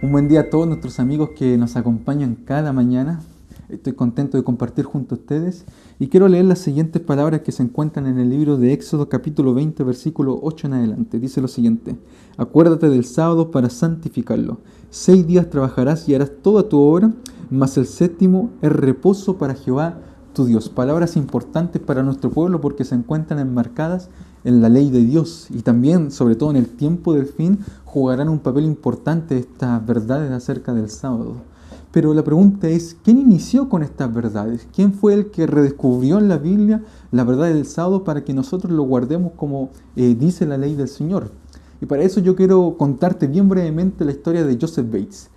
Un buen día a todos nuestros amigos que nos acompañan cada mañana. Estoy contento de compartir junto a ustedes y quiero leer las siguientes palabras que se encuentran en el libro de Éxodo capítulo 20 versículo 8 en adelante. Dice lo siguiente: Acuérdate del sábado para santificarlo. 6 días trabajarás y harás toda tu obra, mas el séptimo es reposo para Jehová tu Dios. Palabras importantes para nuestro pueblo porque se encuentran enmarcadas en la ley de Dios y también, sobre todo en el tiempo del fin, jugarán un papel importante estas verdades acerca del sábado. Pero la pregunta es, ¿quién inició con estas verdades? ¿Quién fue el que redescubrió en la Biblia la verdad del sábado para que nosotros lo guardemos como dice la ley del Señor? Y para eso yo quiero contarte bien brevemente la historia de Joseph Bates.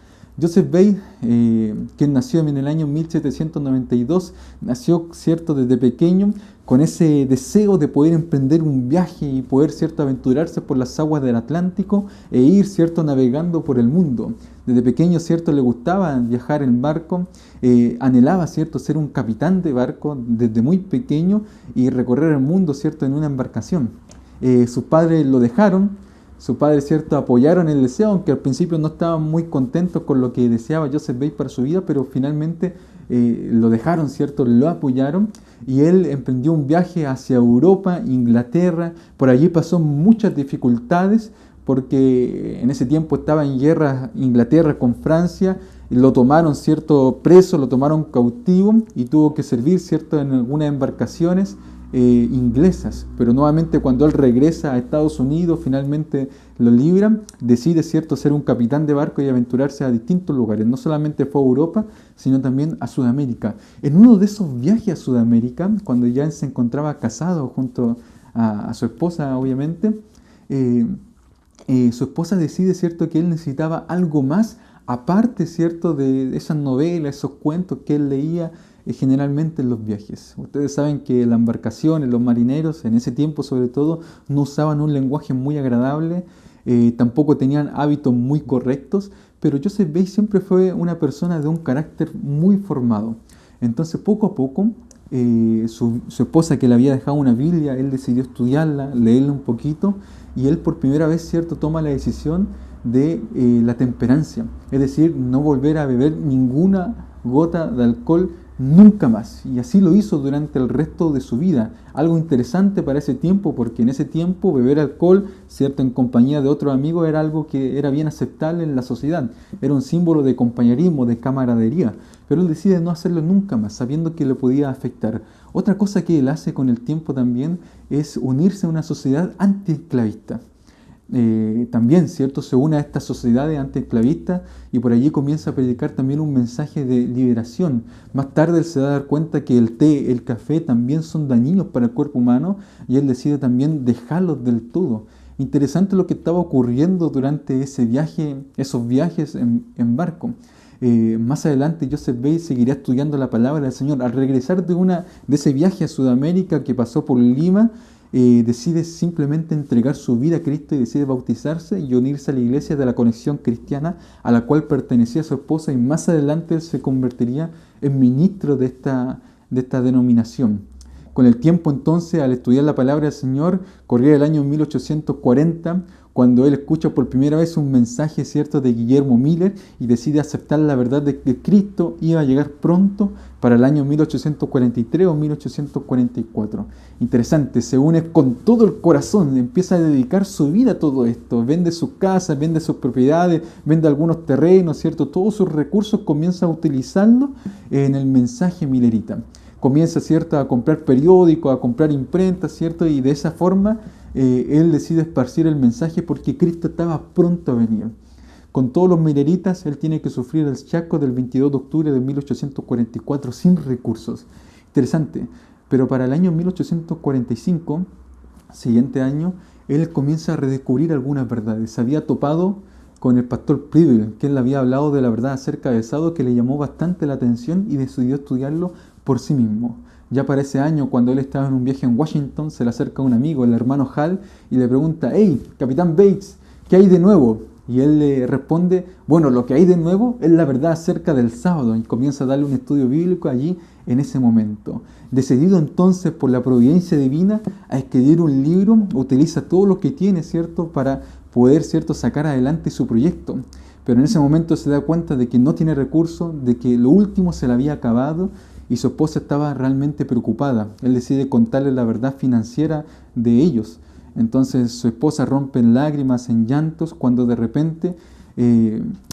Joseph Bates, quien nació en el año 1792, nació, cierto, desde pequeño con ese deseo de poder emprender un viaje y poder, cierto, aventurarse por las aguas del Atlántico e ir, cierto, navegando por el mundo. Desde pequeño, cierto, le gustaba viajar en barco, anhelaba, cierto, ser un capitán de barco desde muy pequeño y recorrer el mundo, cierto, en una embarcación. Sus padres lo dejaron. Sus padres, cierto, apoyaron el deseo, aunque al principio no estaban muy contentos con lo que deseaba Joseph Bates para su vida, pero finalmente lo dejaron, cierto, lo apoyaron y él emprendió un viaje hacia Europa, Inglaterra. Por allí pasó muchas dificultades porque en ese tiempo estaba en guerra Inglaterra con Francia. Lo tomaron, cierto, preso, lo tomaron cautivo y tuvo que servir, cierto, en algunas embarcaciones inglesas, pero nuevamente cuando él regresa a Estados Unidos, finalmente lo libran, decide, cierto, ser un capitán de barco y aventurarse a distintos lugares. No solamente fue a Europa, sino también a Sudamérica. En uno de esos viajes a Sudamérica, cuando ya él se encontraba casado junto a su esposa, obviamente, su esposa decide, cierto, que él necesitaba algo más, aparte, cierto, de esas novelas, esos cuentos que él leía generalmente en los viajes. Ustedes saben que las embarcaciones, los marineros, en ese tiempo sobre todo, no usaban un lenguaje muy agradable, tampoco tenían hábitos muy correctos, pero Joseph Bates siempre fue una persona de un carácter muy formado. Entonces, poco a poco, su esposa, que le había dejado una Biblia, él decidió estudiarla, leerla un poquito, y él por primera vez, cierto, toma la decisión de la temperancia, es decir, no volver a beber ninguna gota de alcohol nunca más. Y así lo hizo durante el resto de su vida. Algo interesante para ese tiempo, porque en ese tiempo beber alcohol, cierto, en compañía de otros amigos, era algo que era bien aceptable en la sociedad. Era un símbolo de compañerismo, de camaradería. Pero él decide no hacerlo nunca más, sabiendo que le podía afectar. Otra cosa que él hace con el tiempo también es unirse a una sociedad antiesclavista. También, ¿cierto?, se une a estas sociedades antiesclavistas y por allí comienza a predicar también un mensaje de liberación. Más tarde él se da a dar cuenta que el té, el café también son dañinos para el cuerpo humano y él decide también dejarlos del todo. Interesante lo que estaba ocurriendo durante ese viaje, esos viajes en barco. Más adelante Joseph Bates seguirá estudiando la palabra del Señor. Al regresar de ese viaje a Sudamérica que pasó por Lima, decide simplemente entregar su vida a Cristo y decide bautizarse y unirse a la iglesia de la Conexión Cristiana, a la cual pertenecía su esposa, y más adelante él se convertiría en ministro de esta denominación. Con el tiempo entonces, al estudiar la palabra del Señor, corría el año 1840, cuando él escucha por primera vez un mensaje, cierto, de Guillermo Miller y decide aceptar la verdad de que Cristo iba a llegar pronto para el año 1843 o 1844. Interesante, se une con todo el corazón, empieza a dedicar su vida a todo esto, vende sus casas, vende sus propiedades, vende algunos terrenos, cierto, todos sus recursos comienza a utilizarlo en el mensaje millerita. Comienza, cierto, a comprar periódicos, a comprar imprentas, cierto, y de esa forma él decide esparcir el mensaje porque Cristo estaba pronto a venir. Con todos los milleritas, él tiene que sufrir el chasco del 22 de octubre de 1844 sin recursos. Interesante, pero para el año 1845, siguiente año, él comienza a redescubrir algunas verdades. Se había topado con el pastor Preble, que él había hablado de la verdad acerca del sábado, que le llamó bastante la atención y decidió estudiarlo por sí mismo. Ya para ese año, cuando él estaba en un viaje en Washington, se le acerca un amigo, el hermano Hall, y le pregunta: «Hey, Capitán Bates, ¿qué hay de nuevo?». Y él le responde: «Bueno, lo que hay de nuevo es la verdad acerca del sábado», y comienza a darle un estudio bíblico allí en ese momento. Decidido entonces por la providencia divina a escribir un libro, utiliza todo lo que tiene, ¿cierto?, para poder, ¿cierto?, sacar adelante su proyecto. pero en ese momento se da cuenta de que no tiene recursos, de que lo último se le había acabado y su esposa estaba realmente preocupada. Él decide contarle la verdad financiera de ellos. Entonces su esposa rompe en lágrimas, en llantos, cuando de repente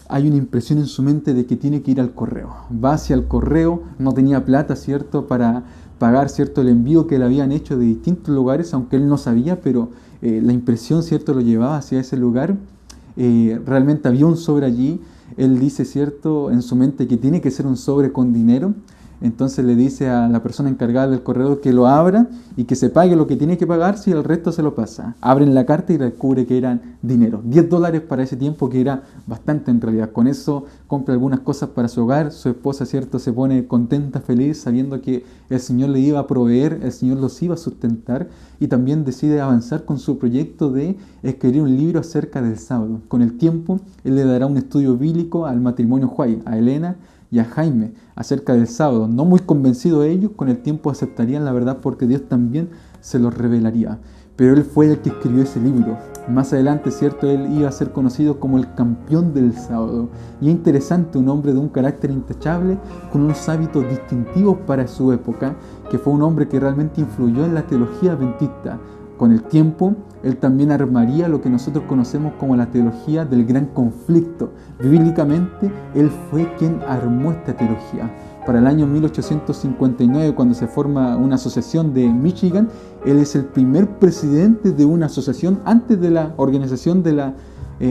hay una impresión en su mente de que tiene que ir al correo. Va hacia el correo, no tenía plata, ¿cierto?, para pagar, ¿cierto?, el envío que le habían hecho de distintos lugares, aunque él no sabía, pero la impresión, ¿cierto?, lo llevaba hacia ese lugar. Realmente había un sobre allí. Él dice, ¿cierto?, en su mente que tiene que ser un sobre con dinero. Entonces le dice a la persona encargada del correo que lo abra y que se pague lo que tiene que pagarse y el resto se lo pasa. Abren la carta y descubre que eran dinero. $10 para ese tiempo, que era bastante en realidad. Con eso compra algunas cosas para su hogar. Su esposa, ¿cierto?, se pone contenta, feliz, sabiendo que el Señor le iba a proveer, el Señor los iba a sustentar. Y también decide avanzar con su proyecto de escribir un libro acerca del sábado. Con el tiempo, él le dará un estudio bíblico al matrimonio White, a Elena y a Jaime, acerca del sábado. No muy convencidos ellos, con el tiempo aceptarían la verdad porque Dios también se los revelaría. Pero él fue el que escribió ese libro. Más adelante, ¿cierto?, él iba a ser conocido como el campeón del sábado. Y es interesante, un hombre de un carácter intachable, con unos hábitos distintivos para su época, que fue un hombre que realmente influyó en la teología adventista. Con el tiempo, él también armaría lo que nosotros conocemos como la teología del gran conflicto. Bíblicamente, él fue quien armó esta teología. Para el año 1859, cuando se forma una asociación de Michigan, él es el primer presidente de una asociación antes de la organización de la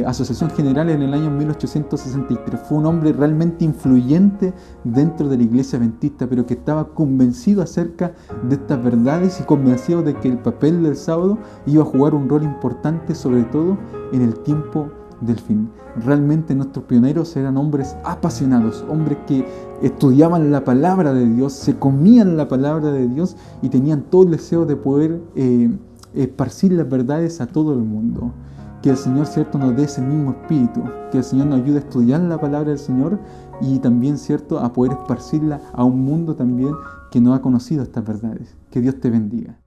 Asociación General en el año 1863. Fue un hombre realmente influyente dentro de la iglesia adventista, pero que estaba convencido acerca de estas verdades y convencido de que el papel del sábado iba a jugar un rol importante, sobre todo en el tiempo del fin. Realmente nuestros pioneros eran hombres apasionados, hombres que estudiaban la palabra de Dios, se comían la palabra de Dios y tenían todo el deseo de poder esparcir las verdades a todo el mundo. Que el Señor, ¿cierto?, nos dé ese mismo espíritu, que el Señor nos ayude a estudiar la palabra del Señor y también, ¿cierto?, a poder esparcirla a un mundo también que no ha conocido estas verdades. Que Dios te bendiga.